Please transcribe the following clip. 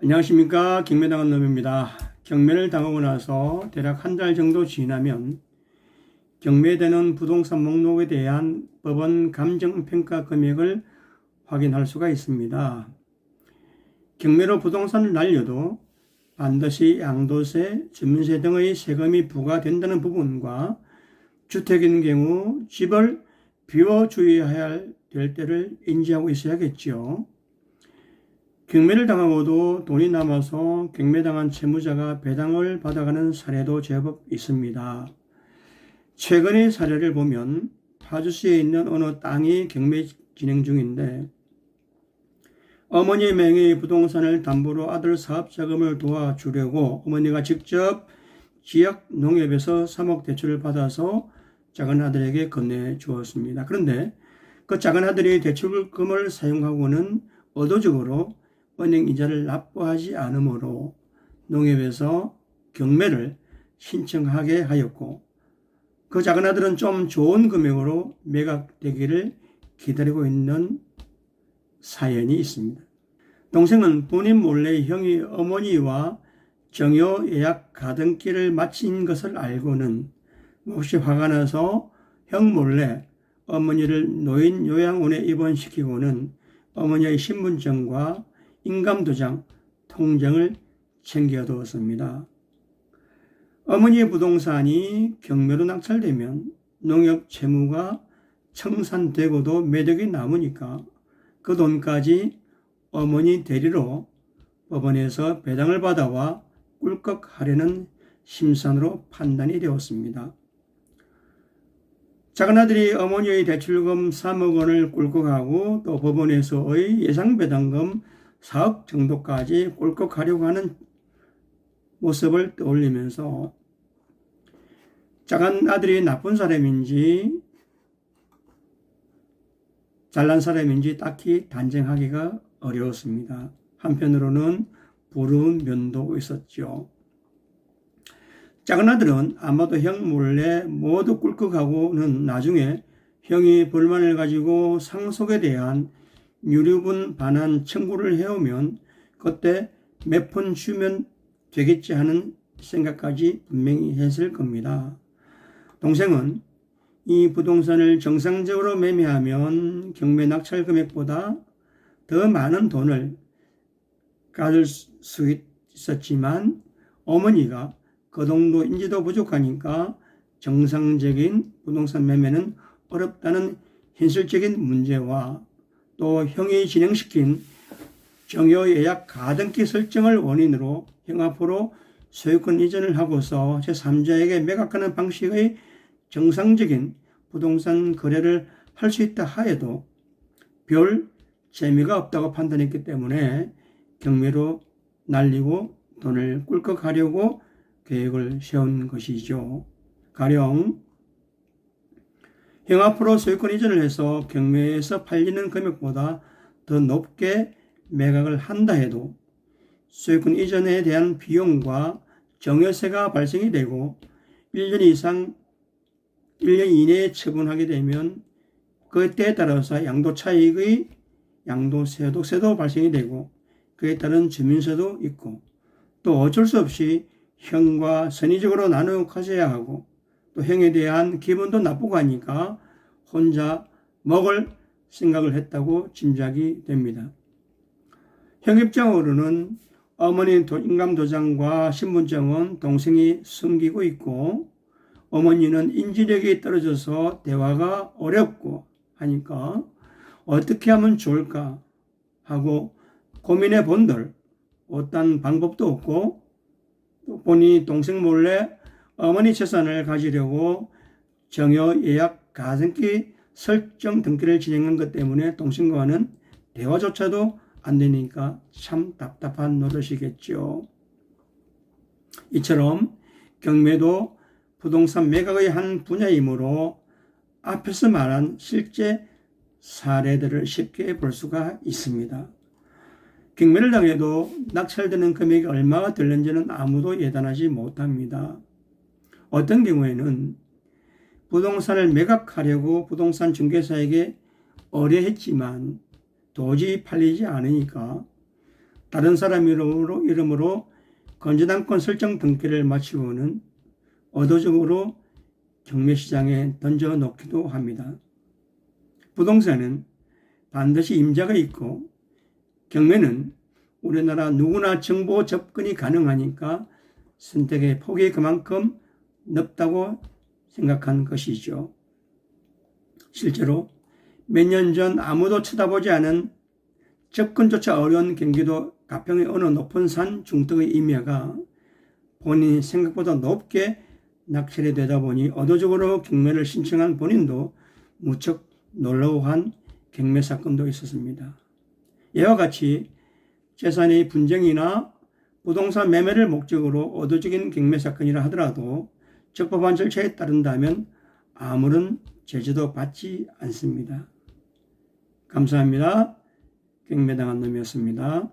안녕하십니까. 경매당한 놈입니다. 경매를 당하고 나서 대략 한 달 정도 지나면 경매되는 부동산 목록에 대한 법원 감정평가 금액을 확인할 수가 있습니다. 경매로 부동산을 날려도 반드시 양도세, 주민세 등의 세금이 부과된다는 부분과 주택인 경우 집을 비워주어야 될 때를 인지하고 있어야겠죠. 경매를 당하고도 돈이 남아서 경매당한 채무자가 배당을 받아가는 사례도 제법 있습니다. 최근의 사례를 보면 파주시에 있는 어느 땅이 경매 진행 중인데 어머니의 명의의 부동산을 담보로 아들 사업 자금을 도와주려고 어머니가 직접 지역 농협에서 3억 대출을 받아서 작은 아들에게 건네주었습니다. 그런데 그 작은 아들이 대출금을 사용하고는 의도적으로 은행 이자를 납부하지 않으므로 농협에서 경매를 신청하게 하였고 그 작은 아들은 좀 좋은 금액으로 매각되기를 기다리고 있는 사연이 있습니다. 동생은 본인 몰래 형이 어머니와 정여 예약 가등기를 마친 것을 알고는 몹시 화가 나서 형 몰래 어머니를 노인 요양원에 입원시키고는 어머니의 신분증과 인감도장, 통장을 챙겨두었습니다. 어머니의 부동산이 경매로 낙찰되면 농협 채무가 청산되고도 매덕이 남으니까 그 돈까지 어머니 대리로 법원에서 배당을 받아와 꿀꺽하려는 심산으로 판단이 되었습니다. 작은 아들이 어머니의 대출금 3억 원을 꿀꺽하고 또 법원에서의 예상배당금 4억 정도까지 꿀꺽하려고 하는 모습을 떠올리면서 작은 아들이 나쁜 사람인지 잘난 사람인지 딱히 단정하기가 어려웠습니다. 한편으로는 부러운 면도 있었죠. 작은 아들은 아마도 형 몰래 모두 꿀꺽하고는 나중에 형이 불만을 가지고 상속에 대한 유류분 반환 청구를 해오면 그때 몇 푼 주면 되겠지 하는 생각까지 분명히 했을 겁니다. 동생은 이 부동산을 정상적으로 매매하면 경매 낙찰 금액보다 더 많은 돈을 가질 수 있었지만 어머니가 그 정도 인지도 부족하니까 정상적인 부동산 매매는 어렵다는 현실적인 문제와 또 형이 진행시킨 정여 예약 가등기 설정을 원인으로 형 앞으로 소유권 이전을 하고서 제3자에게 매각하는 방식의 정상적인 부동산 거래를 할 수 있다 하여도 별 재미가 없다고 판단했기 때문에 경매로 날리고 돈을 꿀꺽하려고 계획을 세운 것이죠. 가령 형 앞으로 소유권 이전을 해서 경매에서 팔리는 금액보다 더 높게 매각을 한다 해도 소유권 이전에 대한 비용과 정여세가 발생이 되고 1년 이내에 처분하게 되면 그때에 따라서 양도 차익의 양도세도 발생이 되고 그에 따른 주민세도 있고 또 어쩔 수 없이 형과 선의적으로 나누어 가져야 하고 또 형에 대한 기분도 나쁘고 하니까 혼자 먹을 생각을 했다고 짐작이 됩니다. 형 입장으로는 어머니 인감도장과 신분증은 동생이 숨기고 있고 어머니는 인지력이 떨어져서 대화가 어렵고 하니까 어떻게 하면 좋을까 하고 고민해 본들 어떤 방법도 없고 또 본인이 동생 몰래 어머니 재산을 가지려고 정여 예약 가등기 설정 등기를 진행한 것 때문에 동생과는 대화조차도 안 되니까 참 답답한 노릇이겠죠. 이처럼 경매도 부동산 매각의 한 분야이므로 앞에서 말한 실제 사례들을 쉽게 볼 수가 있습니다. 경매를 당해도 낙찰되는 금액이 얼마가 들는지는 아무도 예단하지 못합니다. 어떤 경우에는 부동산을 매각하려고 부동산 중개사에게 의뢰했지만 도저히 팔리지 않으니까 다른 사람 이름으로 건전한권 설정 등기를 마치고는 의도적으로 경매시장에 던져놓기도 합니다. 부동산은 반드시 임자가 있고 경매는 우리나라 누구나 정보 접근이 가능하니까 선택의 폭이 그만큼 넓다고 생각한 것이죠. 실제로 몇 년 전 아무도 쳐다보지 않은 접근조차 어려운 경기도 가평의 어느 높은 산 중턱의 임야가 본인이 생각보다 높게 낙찰이 되다 보니 의도적으로 경매를 신청한 본인도 무척 놀라워한 경매 사건도 있었습니다. 이와 같이 재산의 분쟁이나 부동산 매매를 목적으로 의도적인 경매 사건이라 하더라도 적법한 절차에 따른다면 아무런 제재도 받지 않습니다. 감사합니다. 경매당한 놈이었습니다.